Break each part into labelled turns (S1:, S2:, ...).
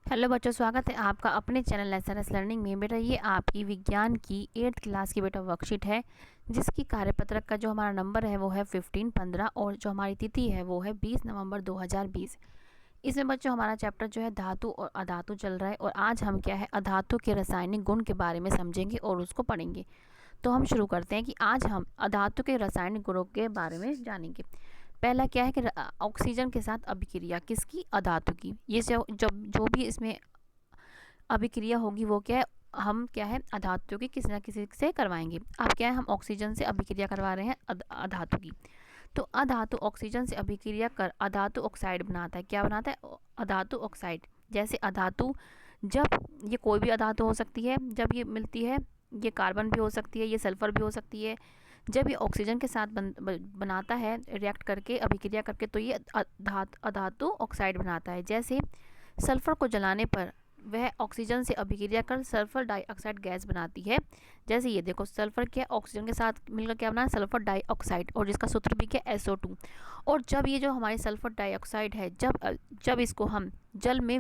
S1: Hello बच्चों, स्वागत है आपका अपने चैनल एसआरएस लर्निंग में। बेटा ये आपकी विज्ञान की 8th क्लास की बेटा वर्कशीट है, जिसकी कार्यपत्रक का जो हमारा नंबर है वो है 1515 और जो हमारी तिथि है वो है 20 नवंबर 2020। इसमें बच्चों हमारा चैप्टर जो है धातु और अधातु चल रहा है और आज हम क्या है अधातु के रासायनिक गुण के बारे में समझेंगे और उसको पढ़ेंगे। तो हम शुरू करते हैं कि आज हम अधातु के रासायनिक गुणों के बारे में जानेंगे। पहला क्या है कि ऑक्सीजन के साथ अभिक्रिया किसकी, अधातु की। ये जब जो भी इसमें अभिक्रिया होगी वो क्या है, हम क्या है अधातु की किसी न किसी से करवाएंगे। अब क्या है हम ऑक्सीजन से अभिक्रिया करवा रहे हैं अधातु की। तो अधातु ऑक्सीजन से अभिक्रिया कर अधातु ऑक्साइड बनाता है। क्या बनाता है? अधातु ऑक्साइड। जैसे अधातु, जब ये कोई भी अधातु हो सकती है, जब ये मिलती है, ये कार्बन भी हो सकती है, ये सल्फर भी हो सकती है। जब ये ऑक्सीजन के साथ बनाता है रिएक्ट करके, अभिक्रिया करके, तो ये अधातु ऑक्साइड बनाता है। जैसे सल्फर को जलाने पर वह ऑक्सीजन से अभिक्रिया कर सल्फर डाइऑक्साइड गैस बनाती है। जैसे ये देखो, सल्फर क्या ऑक्सीजन के साथ मिलकर क्या बना, सल्फर डाइऑक्साइड, और जिसका सूत्र भी क्या SO2। और जब ये जो हमारी सल्फर डाइऑक्साइड है, जब इसको हम जल के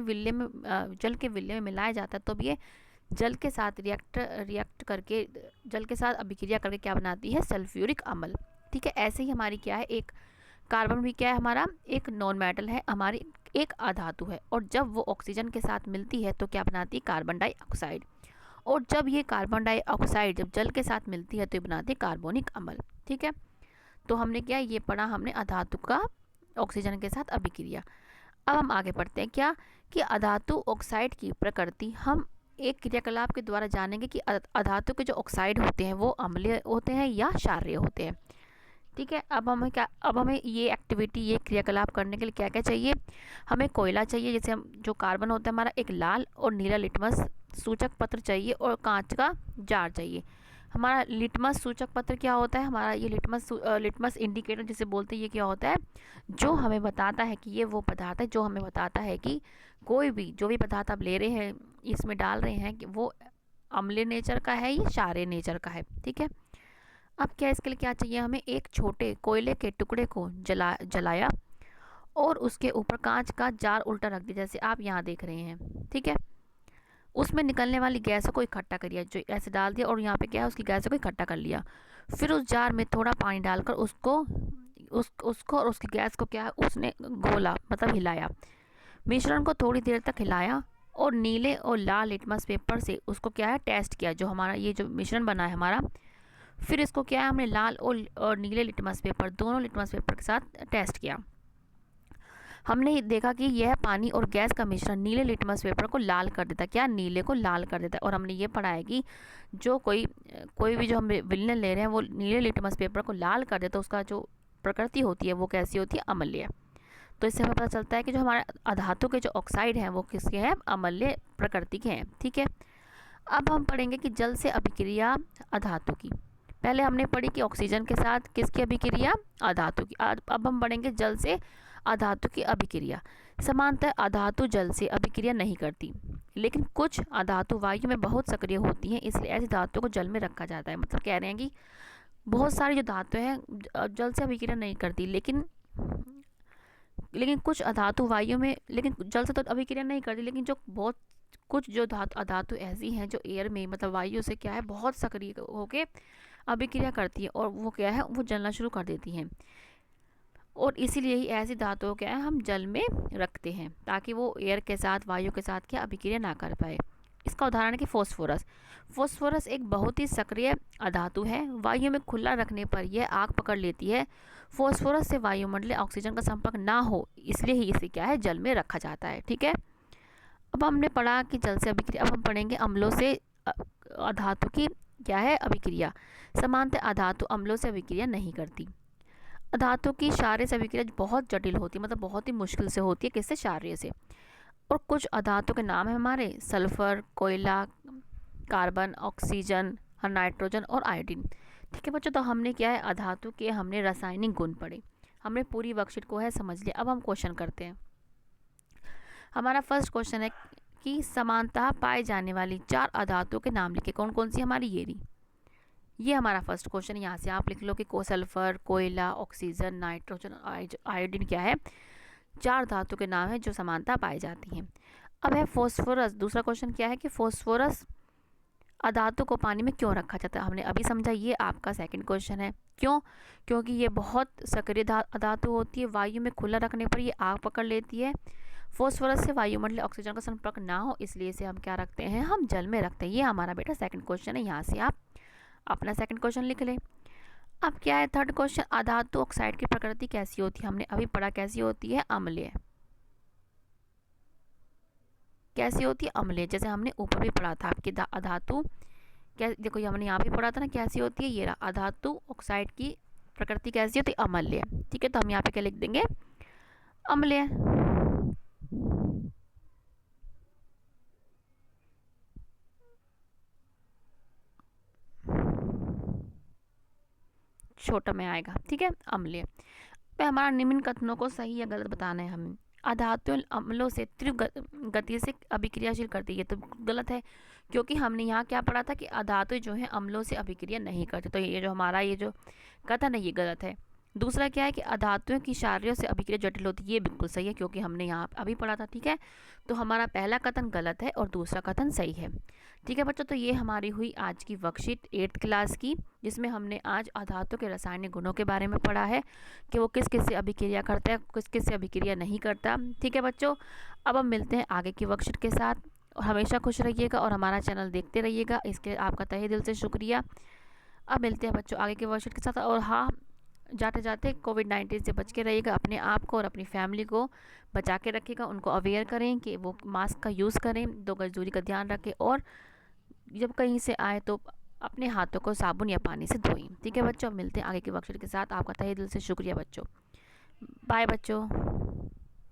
S1: विल्ले में मिलाया जाता है, तो ये जल के साथ रिएक्ट करके, जल के साथ अभिक्रिया करके क्या बनाती है, सल्फ्यूरिक अम्ल। ठीक है, ऐसे ही हमारी क्या है, एक कार्बन भी क्या है हमारा एक नॉन मेटल है, हमारी एक अधातु है, और जब वो ऑक्सीजन के साथ मिलती है तो क्या बनाती है, कार्बन डाइऑक्साइड। और जब ये कार्बन डाइऑक्साइड जब जल के साथ मिलती है तो ये बनाती है कार्बोनिक अम्ल। ठीक है, तो हमने क्या ये पढ़ा, हमने अधातु का ऑक्सीजन के साथ अभिक्रिया। अब हम आगे पढ़ते हैं क्या कि अधातु ऑक्साइड की प्रकृति हम एक क्रियाकलाप के द्वारा जानेंगे कि अधातु के जो ऑक्साइड होते हैं वो अम्लीय होते हैं या क्षारीय होते हैं। ठीक है, अब हमें ये एक्टिविटी, ये क्रियाकलाप करने के लिए क्या क्या चाहिए, हमें कोयला चाहिए। जैसे हम जो कार्बन होता है हमारा, एक लाल और नीला लिटमस सूचक पत्र चाहिए, और कांच का जार चाहिए। हमारा लिटमस सूचक पत्र क्या होता है, हमारा ये लिटमस इंडिकेटर जिसे बोलते हैं, ये क्या होता है, जो हमें बताता है कि ये वो पदार्थ है, जो हमें बताता है कि कोई भी जो भी पदार्थ आप ले रहे हैं, इसमें डाल रहे हैं, कि वो अम्लीय नेचर का है या क्षारीय नेचर का है। ठीक है, अब क्या इसके लिए क्या चाहिए, हमें एक छोटे कोयले के टुकड़े को जलाया और उसके ऊपर कांच का जार उल्टा रख दिया, जैसे आप यहाँ देख रहे हैं। ठीक है, उसमें निकलने वाली गैसों को इकट्ठा करिए, जो ऐसे डाल दिया और यहाँ पे क्या है उसकी गैसों को इकट्ठा कर लिया। फिर उस जार में थोड़ा पानी डालकर उसको और उसकी गैस को क्या है उसने घोला, मतलब हिलाया। मिश्रण को थोड़ी देर तक हिलाया और नीले और लाल लिटमस पेपर से उसको क्या है टेस्ट किया, जो हमारा ये जो मिश्रण बना है हमारा। फिर इसको क्या है हमने लाल और नीले लिटमस पेपर, दोनों लिटमस पेपर के साथ टेस्ट किया। हमने देखा कि यह पानी और गैस का मिश्रण नीले लिटमस पेपर को लाल कर देता है, क्या नीले को लाल कर देता है। और हमने ये पढ़ा है कि जो कोई भी जो हम विलयन ले रहे हैं वो नीले लिटमस पेपर को लाल कर देता है, उसका जो प्रकृति होती है वो कैसी होती है, अम्लीय। तो इससे हमें पता चलता है कि जो हमारे अधातु के जो ऑक्साइड हैं वो किसके हैं, अम्लीय प्रकृति के हैं। ठीक है, अब हम पढ़ेंगे कि जल से अभिक्रिया अधातु की। पहले हमने पढ़ी कि ऑक्सीजन के साथ किसकी अभिक्रिया, अधातु की। अब हम पढ़ेंगे जल से अधातु की अभिक्रिया। समानतः अधातु जल से अभिक्रिया नहीं करती, लेकिन कुछ अधातु वायु में बहुत सक्रिय होती हैं, इसलिए ऐसी धातु को जल में रखा जाता है। मतलब कह रहे हैं कि बहुत सारी जो धातु हैं जल से अभिक्रिया नहीं करती, लेकिन कुछ अधातु वायु में, लेकिन जल से तो अभिक्रिया नहीं करती, लेकिन जो बहुत कुछ जो अधातु ऐसी हैं जो एयर में, मतलब वायु से क्या है बहुत सक्रिय होके अभिक्रिया करती है, और वो क्या है वो जलना शुरू कर देती हैं। और इसीलिए ही ऐसी धातुओं क्या है हम जल में रखते हैं, ताकि वो एयर के साथ, वायु के साथ क्या अभिक्रिया ना कर पाए। इसका उदाहरण है कि फास्फोरस एक बहुत ही सक्रिय अधातु है। वायु में खुला रखने पर यह आग पकड़ लेती है। फास्फोरस से वायुमंडलीय ऑक्सीजन का संपर्क ना हो, इसलिए ही इसे क्या है जल में रखा जाता है। ठीक है, अब हमने पढ़ा कि जल से अभिक्रिया। अब हम पढ़ेंगे अम्लों से अधातु की क्या है अभिक्रिया। समानतः अधातु अम्लों से अभिक्रिया नहीं करती। अधातु की क्षारीय से अभिक्रिया बहुत जटिल होती है, मतलब बहुत ही मुश्किल से होती है, किससे, क्षारीय से। और कुछ अधातु के नाम है हमारे सल्फर, कोयला, कार्बन, ऑक्सीजन, नाइट्रोजन और आयोडीन। ठीक है बच्चों, तो हमने क्या है अधातु के हमने रासायनिक गुण पढ़े, हमने पूरी वर्कशीट को है समझ लिया। अब हम क्वेश्चन करते हैं। हमारा फर्स्ट क्वेश्चन है कि समानतः पाए जाने वाली 4 अधातुओं के नाम लिखे। कौन कौन सी हमारी ये रही, ये हमारा फर्स्ट क्वेश्चन। यहाँ से आप लिख लो कि सल्फर, कोयला, ऑक्सीजन, नाइट्रोजन, आयोडीन क्या है, 4 धातु के नाम है जो समानता पाई जाती हैं। अब है फॉस्फोरस। दूसरा क्वेश्चन क्या है कि फॉस्फोरस अधातु को पानी में क्यों रखा जाता है, हमने अभी समझा, ये आपका सेकंड क्वेश्चन है। क्यों? क्योंकि ये बहुत सक्रिय अधातु होती है, वायु में खुला रखने पर ये आग पकड़ लेती है। फॉस्फोरस से वायुमंडलीय ऑक्सीजन का संपर्क ना हो, इसलिए इसे हम क्या रखते हैं, हम जल में रखते हैं। ये हमारा बेटा सेकंड क्वेश्चन है, यहाँ से आप अपना सेकंड क्वेश्चन लिख लें। अब क्या है थर्ड क्वेश्चन, अधातु ऑक्साइड की प्रकृति कैसी होती है, हमने अभी पढ़ा कैसी होती है, अम्लीय। कैसी होती है, अम्लीय। जैसे हमने ऊपर भी पढ़ा था आपकी अधातु, क्या देखो ये हमने यहाँ भी पढ़ा था ना, कैसी होती है, ये रहा अधातु ऑक्साइड की प्रकृति कैसी होती है, अम्लीय। ठीक है, तो हम यहाँ पे क्या लिख देंगे, अम्लीय। छोटा में आएगा, ठीक है, अम्लीय। पे हमारा निम्न कथनों को सही या गलत बताना है हमें। अधातु अम्लों से तीव्र गति से अभिक्रियाशील करती है, तो गलत है, क्योंकि हमने यहाँ क्या पढ़ा था कि अधातु जो है अम्लों से अभिक्रिया नहीं करते, तो ये जो हमारा ये जो कथन है ये गलत है। दूसरा क्या है कि अधातुओं की क्षारीयों से अभिक्रिया जटिल होती है, ये बिल्कुल सही है, क्योंकि हमने यहाँ अभी पढ़ा था। ठीक है, तो हमारा पहला कथन गलत है और दूसरा कथन सही है। ठीक है बच्चों, तो ये हमारी हुई आज की वर्कशीट 8th क्लास की, जिसमें हमने आज अधातु के रासायनिक गुणों के बारे में पढ़ा है कि वो किस किस से अभिक्रिया करता है, किस किस से अभिक्रिया नहीं करता। ठीक है बच्चों, अब हम मिलते हैं आगे की वर्कशीट के साथ, और हमेशा खुश रहिएगा और हमारा चैनल देखते रहिएगा, इसके आपका तहे दिल से शुक्रिया। अब मिलते हैं बच्चों आगे के वर्कशीट के साथ, और हाँ, जाते जाते कोविड-19 से बच के रहिएगा, अपने आप को और अपनी फैमिली को बचा के रखिएगा, उनको अवेयर करें कि वो मास्क का यूज़ करें, 2 गज दूरी का ध्यान रखें, और जब कहीं से आए तो अपने हाथों को साबुन या पानी से धोएं। ठीक है बच्चों, मिलते हैं आगे की वर्कशीट के साथ, आपका तहे दिल से शुक्रिया बच्चों, बाय बच्चों।